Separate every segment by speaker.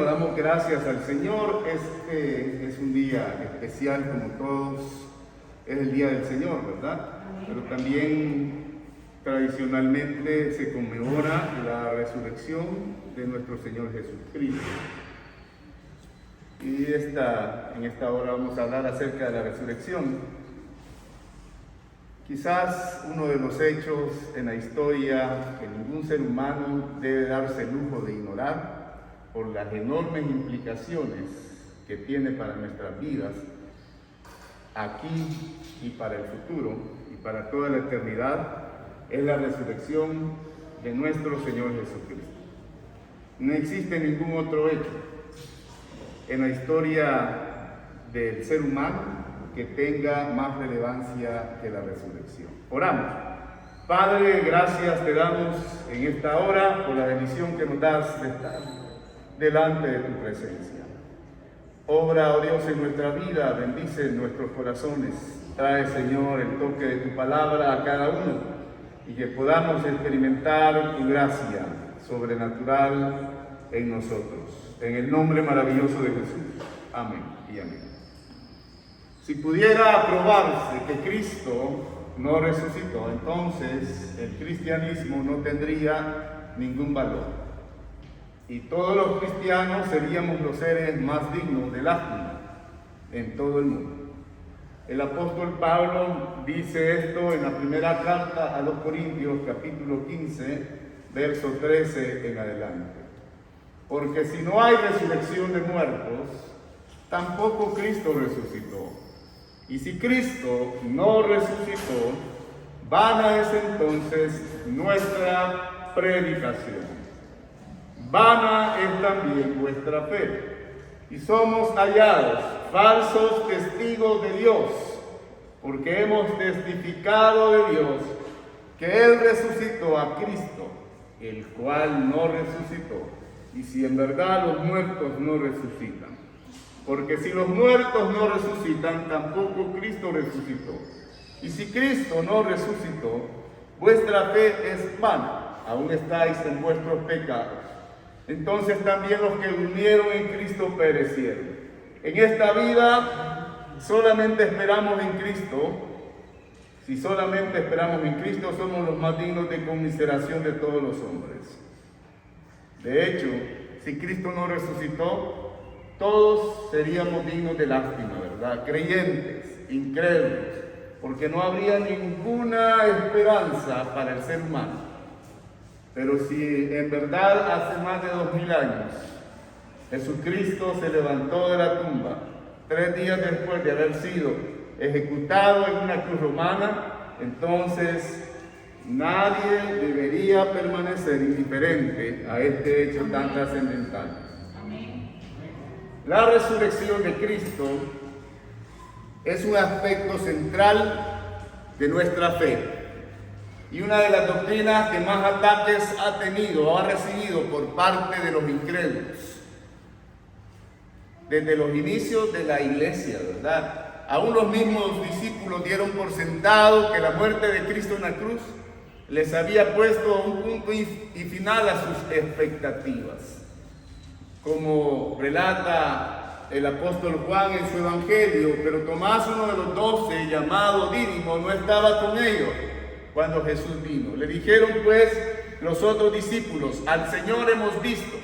Speaker 1: Damos gracias al Señor. Este es un día especial como todos. Es el día del Señor, ¿verdad? Pero también tradicionalmente se conmemora la resurrección de nuestro Señor Jesucristo. Y en esta hora vamos a hablar acerca de la resurrección. Quizás uno de los hechos en la historia que ningún ser humano debe darse el lujo de ignorar por las enormes implicaciones que tiene para nuestras vidas aquí y para el futuro y para toda la eternidad, es la resurrección de nuestro Señor Jesucristo. No existe ningún otro hecho en la historia del ser humano que tenga más relevancia que la resurrección. Oramos. Padre, gracias te damos en esta hora por la bendición que nos das de estar delante de tu presencia. Obra, oh Dios, en nuestra vida, bendice nuestros corazones. Trae, Señor, el toque de tu palabra a cada uno y que podamos experimentar tu gracia sobrenatural en nosotros. En el nombre maravilloso de Jesús. Amén y amén. Si pudiera probarse que Cristo no resucitó, entonces el cristianismo no tendría ningún valor. Y todos los cristianos seríamos los seres más dignos de lástima en todo el mundo. El apóstol Pablo dice esto en la primera carta a los Corintios, capítulo 15, verso 13 en adelante. Porque si no hay resurrección de muertos, tampoco Cristo resucitó. Y si Cristo no resucitó, vana es entonces nuestra predicación. Vana es también vuestra fe, y somos hallados falsos testigos de Dios, porque hemos testificado de Dios que Él resucitó a Cristo, el cual no resucitó, y si en verdad los muertos no resucitan. Porque si los muertos no resucitan, tampoco Cristo resucitó. Y si Cristo no resucitó, vuestra fe es vana, aún estáis en vuestros pecados. Entonces también los que durmieron en Cristo perecieron. En esta vida solamente esperamos en Cristo. Si solamente esperamos en Cristo, somos los más dignos de conmiseración de todos los hombres. De hecho, si Cristo no resucitó, todos seríamos dignos de lástima, ¿verdad? Creyentes, incrédulos, porque no habría ninguna esperanza para el ser humano. Pero si en verdad hace más de 2000 años Jesucristo se levantó de la tumba 3 días después de haber sido ejecutado en una cruz romana, entonces nadie debería permanecer indiferente a este hecho tan trascendental. La resurrección de Cristo es un aspecto central de nuestra fe. Y una de las doctrinas que más ataques ha tenido o ha recibido por parte de los incrédulos. Desde los inicios de la iglesia, ¿verdad? Aún los mismos discípulos dieron por sentado que la muerte de Cristo en la cruz les había puesto un punto y final a sus expectativas. Como relata el apóstol Juan en su evangelio, pero Tomás, uno de los 12, llamado Dídimo, no estaba con ellos cuando Jesús vino. Le dijeron pues los otros discípulos: al Señor hemos visto.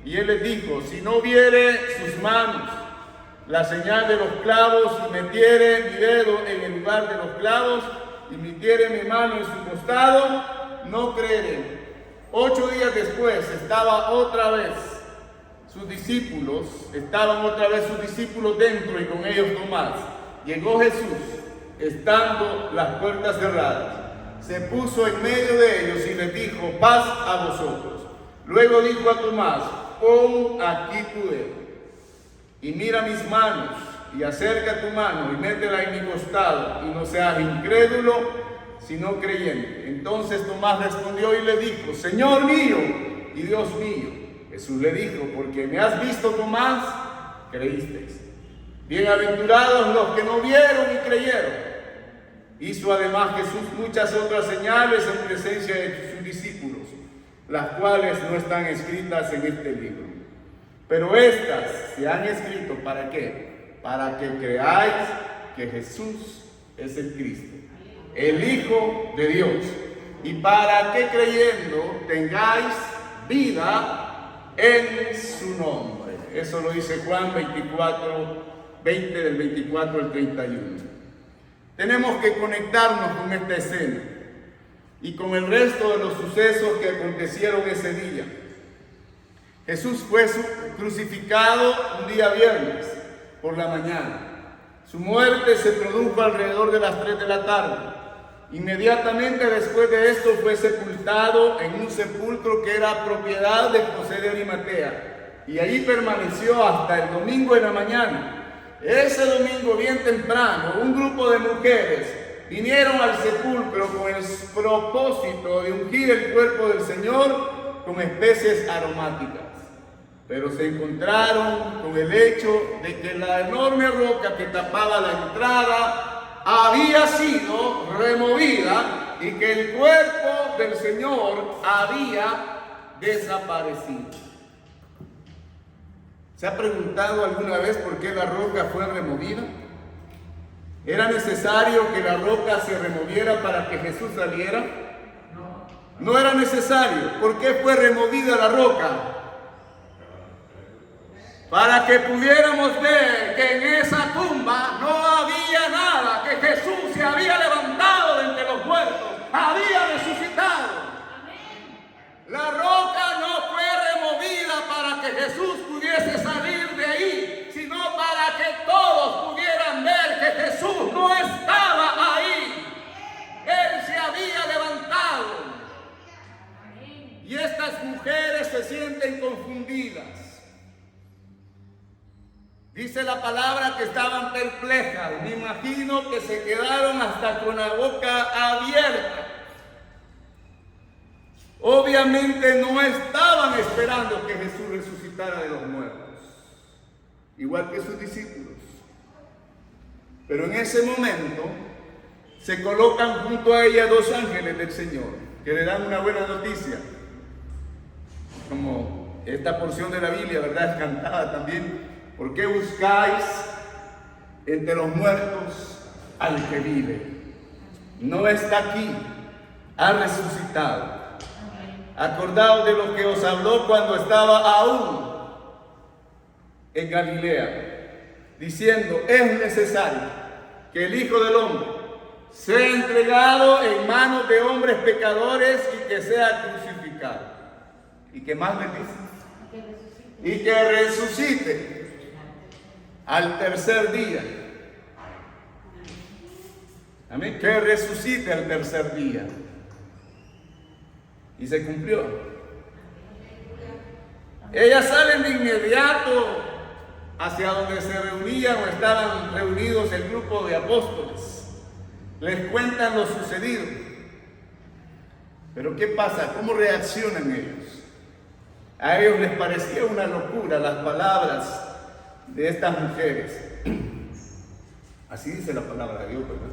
Speaker 1: Y él les dijo: si no viere sus manos la señal de los clavos, y metiere mi dedo en el lugar de los clavos, y metiere mi mano en su costado, no creeré. 8 días después estaban otra vez sus discípulos dentro, y con ellos Tomás. Llegó Jesús, estando las puertas cerradas. Se puso en medio de ellos y les dijo: paz a vosotros. Luego dijo a Tomás: pon aquí tu dedo y mira mis manos, y acerca tu mano y métela en mi costado, y no seas incrédulo, sino creyente. Entonces Tomás respondió y le dijo: Señor mío y Dios mío. Jesús le dijo: porque me has visto, Tomás, creísteis. Bienaventurados los que no vieron y creyeron. Hizo además Jesús muchas otras señales en presencia de sus discípulos, las cuales no están escritas en este libro. Pero estas se han escrito, ¿para qué? Para que creáis que Jesús es el Cristo, el Hijo de Dios, y para que creyendo tengáis vida en su nombre. Eso lo dice Juan 24, 20 del 24 al 31. Tenemos que conectarnos con esta escena y con el resto de los sucesos que acontecieron ese día. Jesús fue crucificado un día viernes por la mañana. Su muerte se produjo alrededor de las 3 de la tarde. Inmediatamente después de esto fue sepultado en un sepulcro que era propiedad de José de Arimatea, y allí permaneció hasta el domingo en la mañana. Ese domingo bien temprano, un grupo de mujeres vinieron al sepulcro con el propósito de ungir el cuerpo del Señor con especies aromáticas. Pero se encontraron con el hecho de que la enorme roca que tapaba la entrada había sido removida y que el cuerpo del Señor había desaparecido. ¿Se ha preguntado alguna vez por qué la roca fue removida? ¿Era necesario que la roca se removiera para que Jesús saliera? No era necesario. ¿Por qué fue removida la roca? Para que pudiéramos ver que en esa tumba no había nada, que Jesús se había levantado de entre los muertos, había resucitado. La roca no fue removida para que Jesús pudiese salir de ahí, sino para que todos pudieran ver que Jesús no estaba ahí. Él se había levantado. Y estas mujeres se sienten confundidas. Dice la palabra que estaban perplejas. Me imagino que se quedaron hasta con la boca abierta. Obviamente no estaban esperando que Jesús resucitara de los muertos, igual que sus discípulos. Pero en ese momento se colocan junto a ella dos ángeles del Señor, que le dan una buena noticia. Como esta porción de la Biblia, ¿verdad?, es cantada también. ¿Por qué buscáis entre los muertos al que vive? No está aquí, ha resucitado. Acordaos de lo que os habló cuando estaba aún en Galilea, diciendo: es necesario que el Hijo del Hombre sea entregado en manos de hombres pecadores y que sea crucificado. ¿Y qué más le dice? Y que resucite al tercer día. Amén. Que resucite al tercer día. Y se cumplió. Ellas salen de inmediato hacia donde se reunían o estaban reunidos el grupo de apóstoles. Les cuentan lo sucedido. Pero ¿qué pasa? ¿Cómo reaccionan ellos? A ellos les parecía una locura las palabras de estas mujeres. Así dice la palabra de Dios, ¿verdad?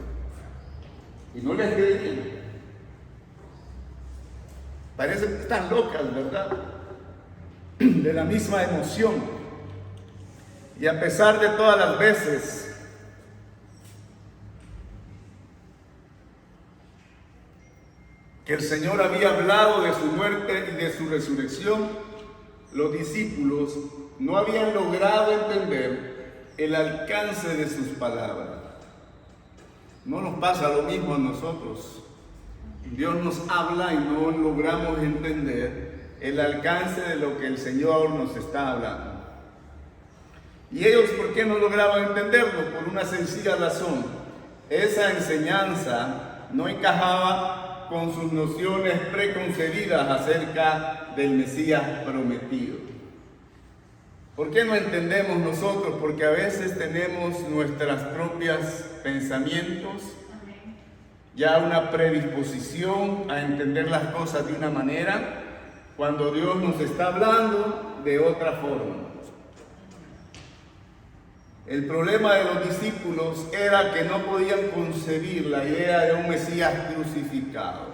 Speaker 1: Y no les creían. Parecen que están locas, ¿verdad? De la misma emoción. Y a pesar de todas las veces que el Señor había hablado de su muerte y de su resurrección, los discípulos no habían logrado entender el alcance de sus palabras. No nos pasa lo mismo a nosotros. Dios nos habla y no logramos entender el alcance de lo que el Señor nos está hablando. ¿Y ellos por qué no lograban entenderlo? Por una sencilla razón. Esa enseñanza no encajaba con sus nociones preconcebidas acerca del Mesías prometido. ¿Por qué no entendemos nosotros? Porque a veces tenemos nuestros propios pensamientos, ya una predisposición a entender las cosas de una manera, cuando Dios nos está hablando de otra forma. El problema de los discípulos era que no podían concebir la idea de un Mesías crucificado.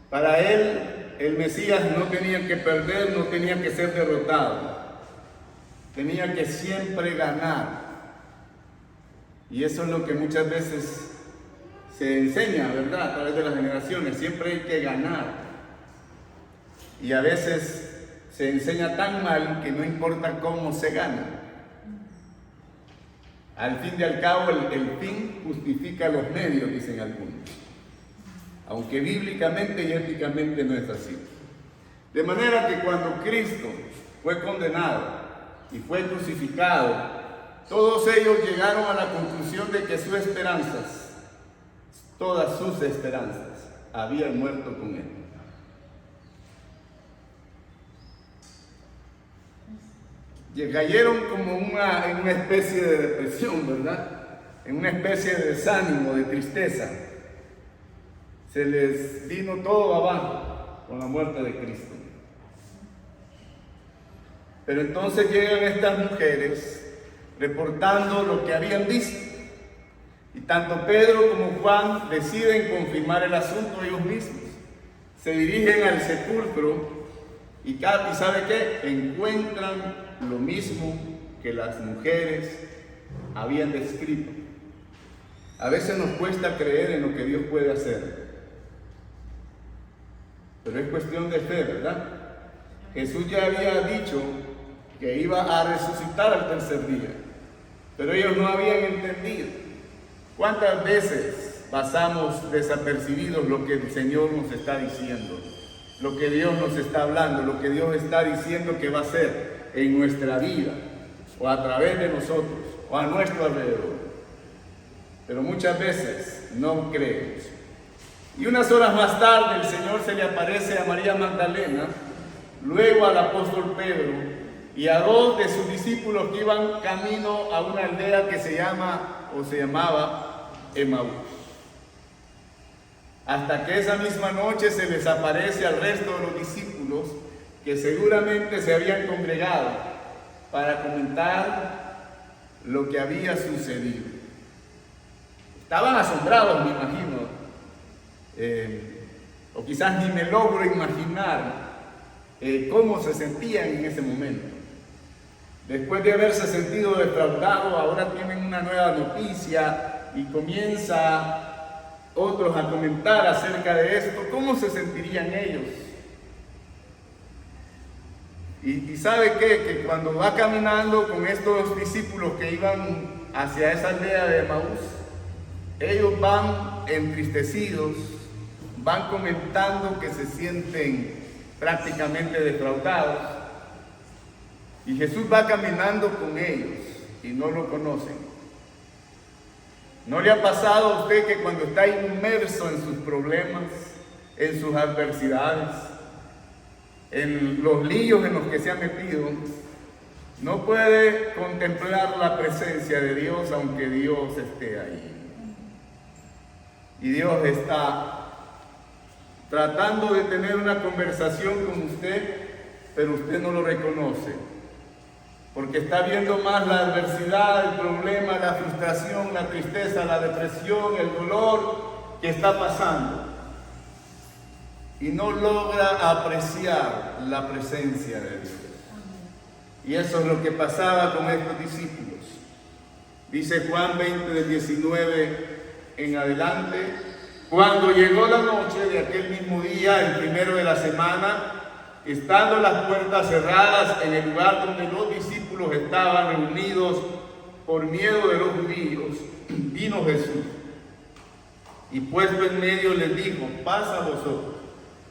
Speaker 1: Para él el Mesías no tenía que perder, no tenía que ser derrotado, tenía que siempre ganar. Y eso es lo que muchas veces se enseña, ¿verdad?, a través de las generaciones, siempre hay que ganar. Y a veces se enseña tan mal que no importa cómo se gana. Al fin y al cabo, el fin justifica los medios, dicen algunos. Aunque bíblicamente y éticamente no es así. De manera que cuando Cristo fue condenado y fue crucificado, todos ellos llegaron a la conclusión de que sus esperanzas, todas sus esperanzas, habían muerto con Él. Y cayeron como en una especie de depresión, ¿verdad? En una especie de desánimo, de tristeza. Se les vino todo abajo con la muerte de Cristo. Pero entonces llegan estas mujeres reportando lo que habían visto. Y tanto Pedro como Juan deciden confirmar el asunto ellos mismos. Se dirigen al sepulcro y ¿sabe qué? Encuentran lo mismo que las mujeres habían descrito. A veces nos cuesta creer en lo que Dios puede hacer. Pero es cuestión de fe, ¿verdad? Jesús ya había dicho que iba a resucitar al tercer día, pero ellos no habían entendido. ¿Cuántas veces pasamos desapercibidos lo que el Señor nos está diciendo? Lo que Dios nos está hablando, lo que Dios está diciendo que va a hacer en nuestra vida, o a través de nosotros, o a nuestro alrededor. Pero muchas veces no creemos. Y unas horas más tarde el Señor se le aparece a María Magdalena, luego al apóstol Pedro y a dos de sus discípulos que iban camino a una aldea que se llamaba Emaús. Hasta que esa misma noche se les aparece al resto de los discípulos que seguramente se habían congregado para comentar lo que había sucedido. Estaban asombrados, me imagino. O quizás ni me logro imaginar cómo se sentían en ese momento. Después de haberse sentido defraudados, ahora tienen una nueva noticia y comienza otros a comentar acerca de esto. ¿Cómo se sentirían ellos? Y ¿sabe qué? Que cuando va caminando con estos discípulos que iban hacia esa aldea de Emaús, ellos van entristecidos, van comentando que se sienten prácticamente defraudados. Y Jesús va caminando con ellos y no lo conocen. ¿No le ha pasado a usted que cuando está inmerso en sus problemas, en sus adversidades, en los líos en los que se ha metido, no puede contemplar la presencia de Dios aunque Dios esté ahí? Y Dios está tratando de tener una conversación con usted, pero usted no lo reconoce, porque está viendo más la adversidad, el problema, la frustración, la tristeza, la depresión, el dolor que está pasando, y no logra apreciar la presencia de Dios. Y eso es lo que pasaba con estos discípulos. Dice Juan 20 del 19 en adelante: cuando llegó la noche de aquel mismo día, el primero de la semana, estando las puertas cerradas en el lugar donde los discípulos estaban reunidos por miedo de los judíos, vino Jesús y puesto en medio les dijo: paz a vosotros.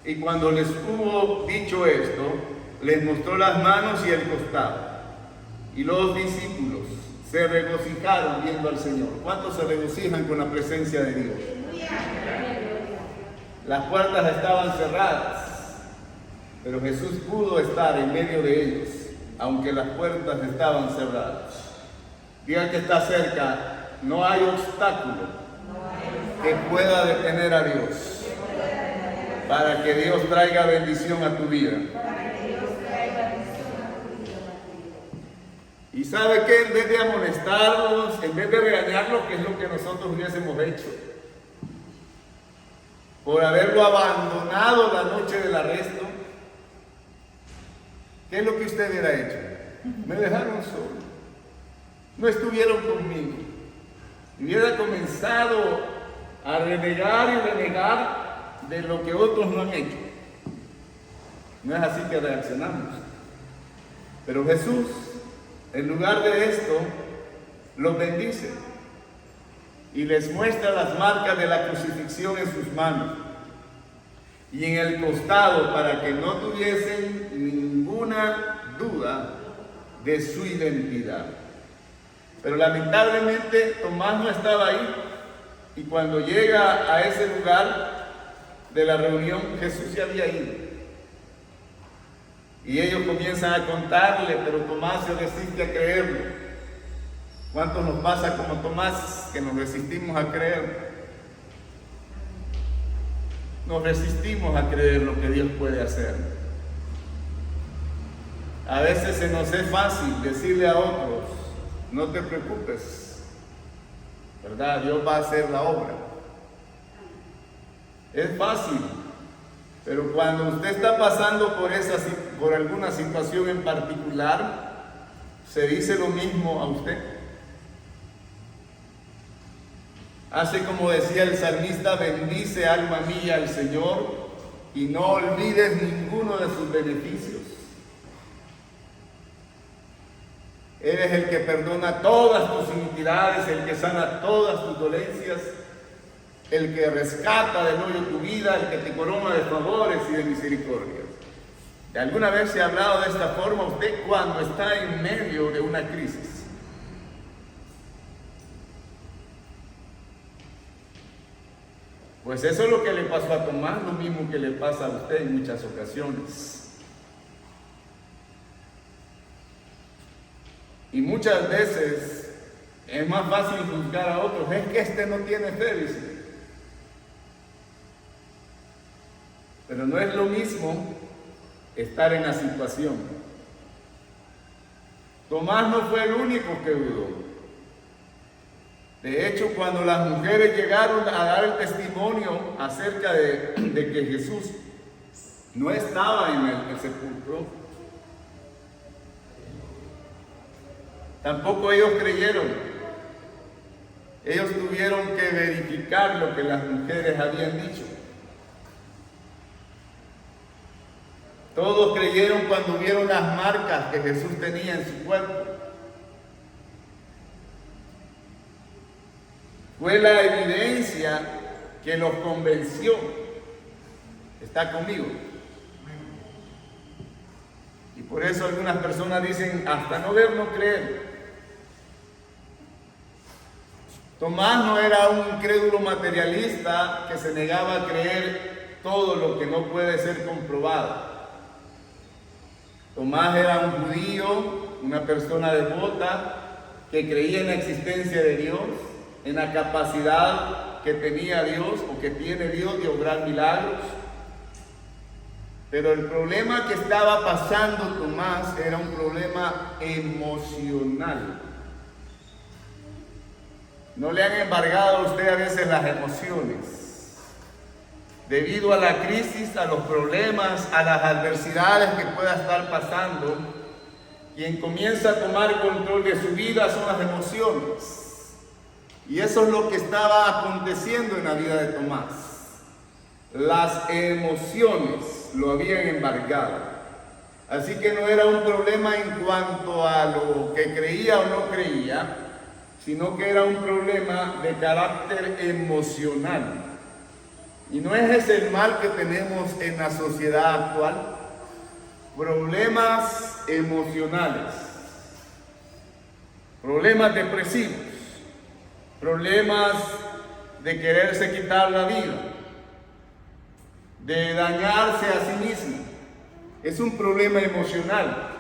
Speaker 1: Y cuando les hubo dicho esto, les mostró las manos y el costado. Y los discípulos se regocijaron viendo al Señor. ¿Cuántos se regocijan con la presencia de Dios? Las puertas estaban cerradas, pero Jesús pudo estar en medio de ellos, aunque las puertas estaban cerradas. Diga que está cerca: no hay obstáculo que pueda detener a Dios para que Dios traiga bendición a tu vida. Y ¿sabe qué? En vez de amonestarlos, en vez de regañarlos, que es lo que nosotros hubiésemos hecho, por haberlo abandonado la noche del arresto, ¿Qué es lo que usted hubiera hecho? Me dejaron solo, no estuvieron conmigo. Hubiera comenzado a renegar y renegar de lo que otros no han hecho. No es así que reaccionamos. Pero Jesús, en lugar de esto, los bendice y les muestra las marcas de la crucifixión en sus manos y en el costado, para que no tuviesen ninguna duda de su identidad. Pero lamentablemente Tomás no estaba ahí, y cuando llega a ese lugar de la reunión, Jesús ya había ido. Y ellos comienzan a contarle, pero Tomás se resiste a creerlo. ¿Cuánto nos pasa como Tomás, que nos resistimos a creer? Nos resistimos a creer lo que Dios puede hacer. A veces se nos es fácil decirle a otros: no te preocupes, ¿verdad? Dios va a hacer la obra. Es fácil, pero cuando usted está pasando por alguna situación en particular, ¿se dice lo mismo a usted? Hace como decía el salmista: bendice alma mía al Señor y no olvides ninguno de sus beneficios. Él es el que perdona todas tus iniquidades, el que sana todas tus dolencias, el que rescata del hoyo tu vida, el que te corona de favores y de misericordias. ¿De alguna vez se ha hablado de esta forma usted cuando está en medio de una crisis? Pues eso es lo que le pasó a Tomás, lo mismo que le pasa a usted en muchas ocasiones. Y muchas veces es más fácil juzgar a otros: es que este no tiene fe, dice. Pero no es lo mismo estar en la situación. Tomás no fue el único que dudó. De hecho, cuando las mujeres llegaron a dar el testimonio acerca de que Jesús no estaba en el sepulcro, tampoco ellos creyeron. Ellos tuvieron que verificar lo que las mujeres habían dicho. Todos creyeron cuando vieron las marcas que Jesús tenía en su cuerpo. Fue la evidencia que los convenció. ¿Está conmigo? Y por eso algunas personas dicen: hasta no ver, no creer. Tomás no era un incrédulo materialista que se negaba a creer todo lo que no puede ser comprobado. Tomás era un judío, una persona devota, que creía en la existencia de Dios, en la capacidad que tenía Dios o que tiene Dios de obrar milagros. Pero el problema que estaba pasando Tomás era un problema emocional. ¿No le han embargado a usted a veces las emociones? Debido a la crisis, a los problemas, a las adversidades que pueda estar pasando, quien comienza a tomar control de su vida son las emociones. Y eso es lo que estaba aconteciendo en la vida de Tomás. Las emociones lo habían embargado. Así que no era un problema en cuanto a lo que creía o no creía, sino que era un problema de carácter emocional. Y no es ese el mal que tenemos en la sociedad actual. Problemas emocionales, problemas depresivos, problemas de quererse quitar la vida, de dañarse a sí mismo. Es un problema emocional.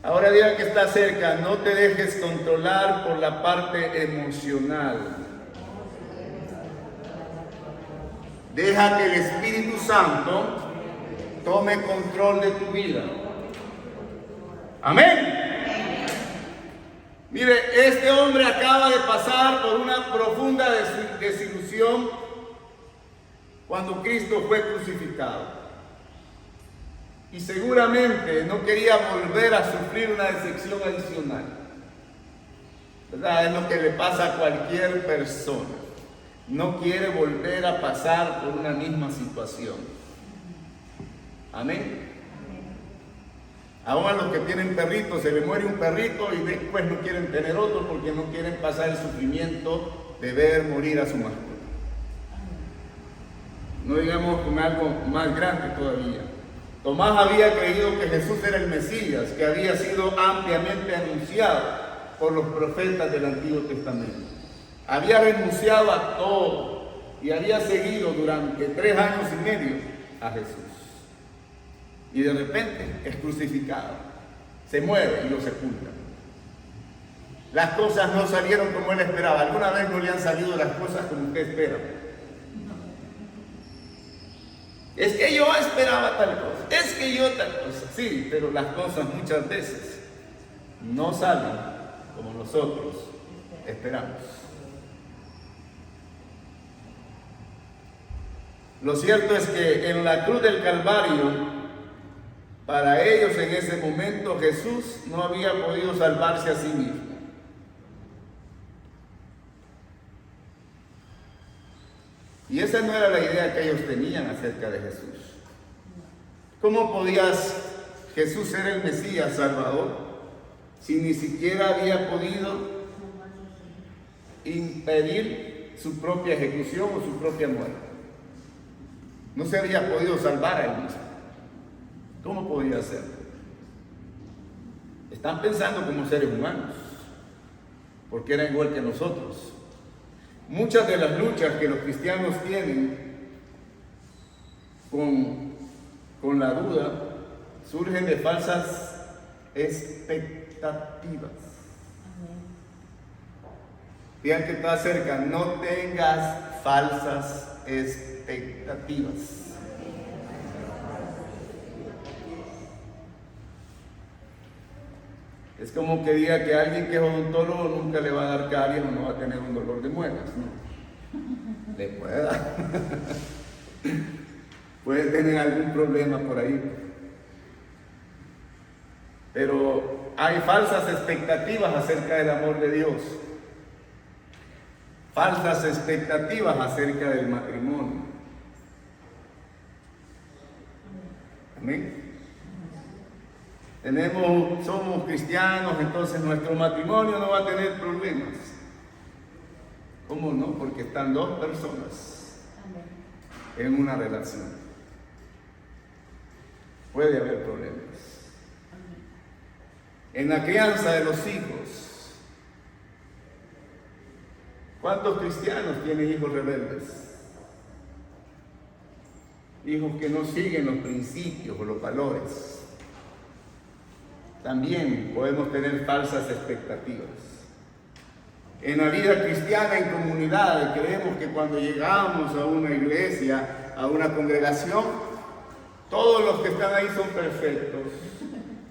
Speaker 1: Ahora diga que está cerca: no te dejes controlar por la parte emocional. Deja que el Espíritu Santo tome control de tu vida. Amén. Mire, este hombre acaba de pasar por una profunda desilusión cuando Cristo fue crucificado. Y seguramente no quería volver a sufrir una decepción adicional. ¿Verdad? Es lo que le pasa a cualquier persona. No quiere volver a pasar por una misma situación. Amén. Aún a los que tienen perritos, se le muere un perrito y después no quieren tener otro porque no quieren pasar el sufrimiento de ver morir a su mascota. No digamos con algo más grande todavía. Tomás había creído que Jesús era el Mesías, que había sido ampliamente anunciado por los profetas del Antiguo Testamento. Había renunciado a todo y había seguido durante 3 años y medio a Jesús. Y de repente es crucificado, se muere y lo sepultan. Las cosas no salieron como él esperaba. ¿Alguna vez no le han salido las cosas como usted espera? Es que yo esperaba tal cosa, es que yo tal cosa. Sí, pero las cosas muchas veces no salen como nosotros esperamos. Lo cierto es que en la cruz del Calvario, para ellos en ese momento Jesús no había podido salvarse a sí mismo. Y esa no era la idea que ellos tenían acerca de Jesús. ¿Cómo podías Jesús ser el Mesías Salvador si ni siquiera había podido impedir su propia ejecución o su propia muerte? No se había podido salvar a él mismo. ¿Cómo podía hacerlo? Están pensando como seres humanos, porque eran igual que nosotros. Muchas de las luchas que los cristianos tienen con la duda surgen de falsas expectativas. Digan que está cerca, no tengas falsas expectativas. Es como que diga que alguien que es odontólogo nunca le va a dar caries o no va a tener un dolor de muelas, ¿no? Le puede dar. Puede tener algún problema por ahí. Pero hay falsas expectativas acerca del amor de Dios. Falsas expectativas acerca del matrimonio. Amén. Somos cristianos, entonces nuestro matrimonio no va a tener problemas. ¿Cómo no? Porque están 2 personas en una relación. Puede haber problemas. En la crianza de los hijos. ¿Cuántos cristianos tienen hijos rebeldes? Hijos que no siguen los principios o los valores. También podemos tener falsas expectativas. En la vida cristiana, en comunidad, creemos que cuando llegamos a una iglesia, a una congregación, todos los que están ahí son perfectos.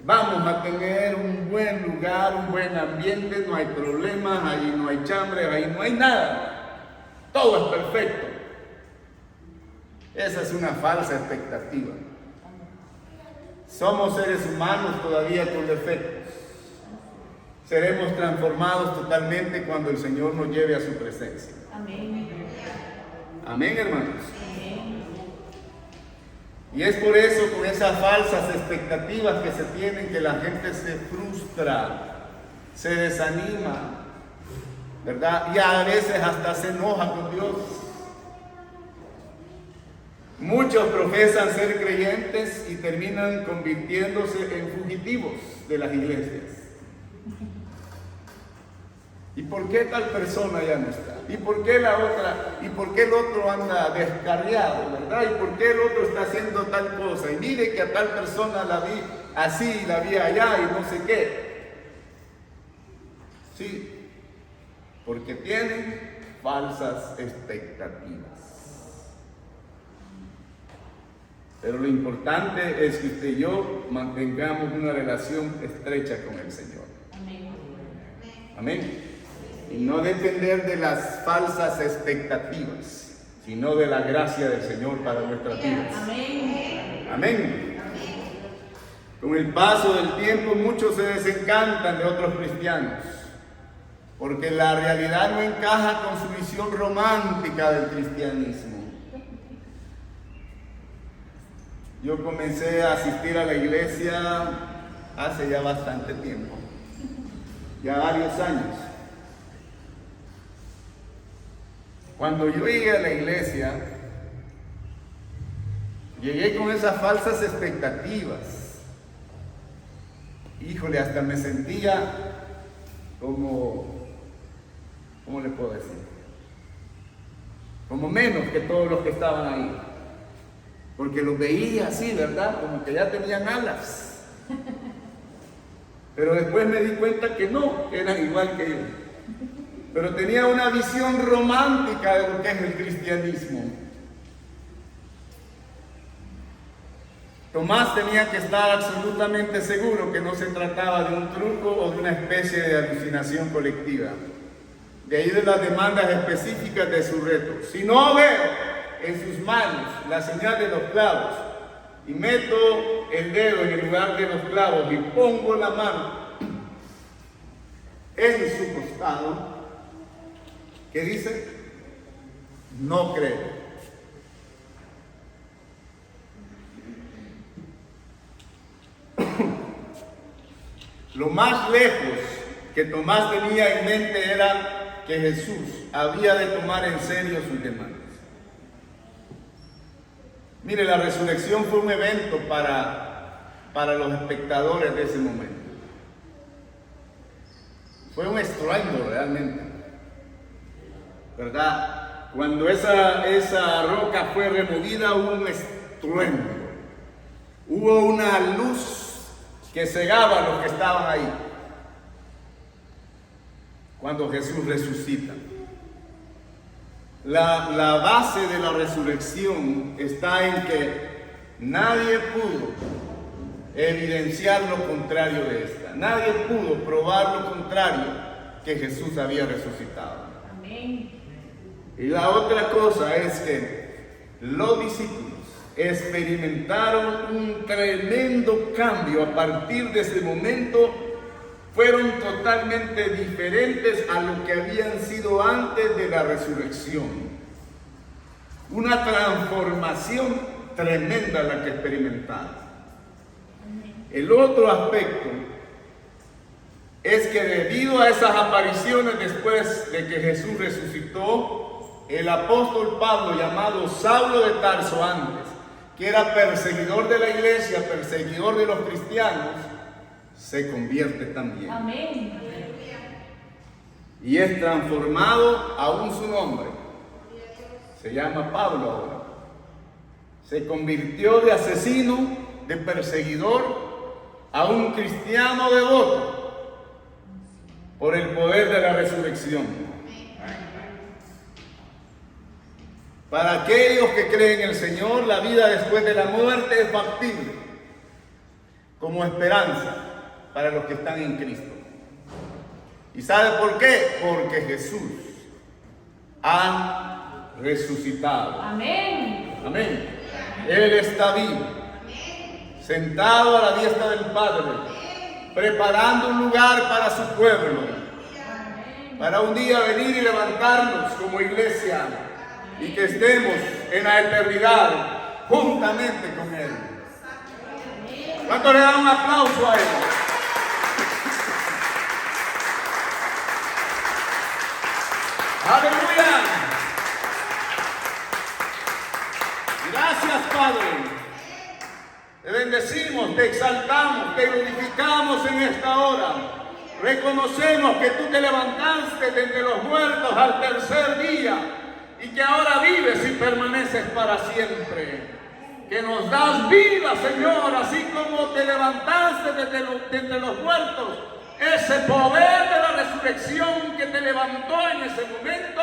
Speaker 1: Vamos a tener un buen lugar, un buen ambiente, no hay problemas, ahí no hay chambre, ahí no hay nada. Todo es perfecto. Esa es una falsa expectativa. Somos seres humanos todavía con defectos. Seremos transformados totalmente cuando el Señor nos lleve a su presencia. Amén. Amén, hermanos. Amén. Y es por eso, con esas falsas expectativas que se tienen, que la gente se frustra, se desanima, ¿verdad? Y a veces hasta se enoja con Dios. Muchos profesan ser creyentes y terminan convirtiéndose en fugitivos de las iglesias. ¿Y por qué tal persona ya no está? ¿Y por qué la otra? ¿Y por qué el otro anda descarriado, verdad? ¿Y por qué el otro está haciendo tal cosa? Y mire que a tal persona la vi así, la vi allá y no sé qué. Sí, porque tienen falsas expectativas. Pero lo importante es que usted y yo mantengamos una relación estrecha con el Señor. Amén. Amén. Y no depender de las falsas expectativas, sino de la gracia del Señor para nuestras vidas. Amén. Amén. Con el paso del tiempo muchos se desencantan de otros cristianos, porque la realidad no encaja con su visión romántica del cristianismo. Yo comencé a asistir a la iglesia hace ya bastante tiempo, ya varios años. Cuando yo llegué a la iglesia, llegué con esas falsas expectativas. Híjole, hasta me sentía como, ¿cómo le puedo decir? Como menos que todos los que estaban ahí. Porque los veía así, ¿verdad? Como que ya tenían alas. Pero después me di cuenta que no, que eran igual que yo. Pero tenía una visión romántica de lo que es el cristianismo. Tomás tenía que estar absolutamente seguro que no se trataba de un truco o de una especie de alucinación colectiva. De ahí de las demandas específicas de su reto. Si no veo en sus manos la señal de los clavos y meto el dedo en el lugar de los clavos y pongo la mano en su costado, ¿qué dice? No creo. Lo más lejos que Tomás tenía en mente era que Jesús había de tomar en serio sus demandas. Mire, la resurrección fue un evento para los espectadores de ese momento. Fue un estruendo realmente, ¿verdad? Cuando esa roca fue removida hubo un estruendo. Hubo una luz que cegaba a los que estaban ahí. Cuando Jesús resucita. La base de la resurrección está en que nadie pudo evidenciar lo contrario de esta. Nadie pudo probar lo contrario, que Jesús había resucitado. Amén. Y la otra cosa es que los discípulos experimentaron un tremendo cambio. A partir de ese momento fueron totalmente diferentes a lo que habían sido antes de la resurrección. Una transformación tremenda la que experimentaron. El otro aspecto es que debido a esas apariciones después de que Jesús resucitó, el apóstol Pablo, llamado Saulo de Tarso antes, que era perseguidor de la iglesia, perseguidor de los cristianos, se convierte también. Amén. Y es transformado aún su nombre. Se llama Pablo ahora. Se convirtió de asesino, de perseguidor, a un cristiano devoto por el poder de la resurrección. Para aquellos que creen en el Señor, la vida después de la muerte es factible como esperanza para los que están en Cristo. ¿Y sabe por qué? Porque Jesús ha resucitado. Amén. Amén. Él está vivo, sentado a la diestra del Padre, preparando un lugar para su pueblo, para un día venir y levantarnos como iglesia y que estemos en la eternidad juntamente con Él. ¿Cuánto le dan un aplauso a Él? ¡Aleluya! Gracias, Padre. Te bendecimos, te exaltamos, te glorificamos en esta hora. Reconocemos que tú te levantaste de entre los muertos al tercer día y que ahora vives y permaneces para siempre. Que nos das vida, Señor, así como te levantaste de entre los muertos. Ese poder de la resurrección que te levantó en ese momento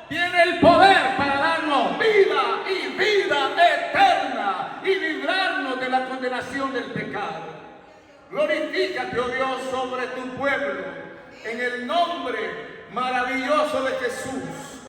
Speaker 1: tiene el poder para darnos vida y vida eterna y librarnos de la condenación del pecado. Glorifícate, oh Dios, sobre tu pueblo en el nombre maravilloso de Jesús.